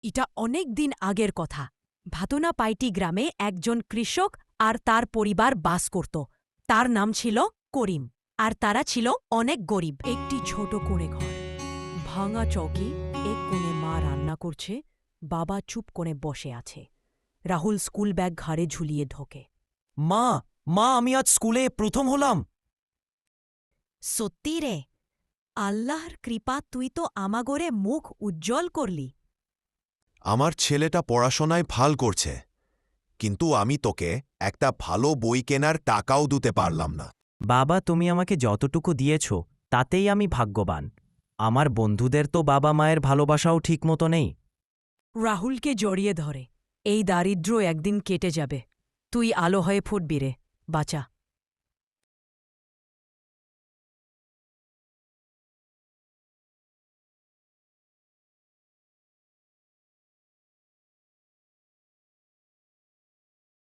এটা অনেক দিন আগের কথা। ভাতনাপাইটি গ্রামে একজন কৃষক আর তার পরিবার বাস করত। তার নাম ছিল করিম, আর তারা ছিল অনেক গরিব। একটি ছোট কোণে ঘর, ভাঙা চৌকি, এক কোণে মা রান্না করছে, বাবা চুপ করে বসে আছে। রাহুল স্কুল ব্যাগ ঘাড়ে ঝুলিয়ে ঢোকে। মা, মা, আমি আজ স্কুলে প্রথম হলাম। সত্যি রে? আল্লাহর কৃপা, তুই তো আমাগরে মুখ উজ্জ্বল করলি। আমার ছেলেটা পড়াশোনায় ভাল করছে, কিন্তু আমি তোকে একটা ভালো বই কেনার টাকাও দিতে পারলাম না। বাবা, তুমি আমাকে যতটুকু দিয়েছ তাতেই আমি ভাগ্যবান। আমার বন্ধুদের তো বাবা মায়ের ভালোবাসাও ঠিকমতো নেই। রাহুলকে জড়িয়ে ধরে। এই দারিদ্র্য একদিন কেটে যাবে। তুই আলো হয়ে ফুটবি রে, বাঁচা।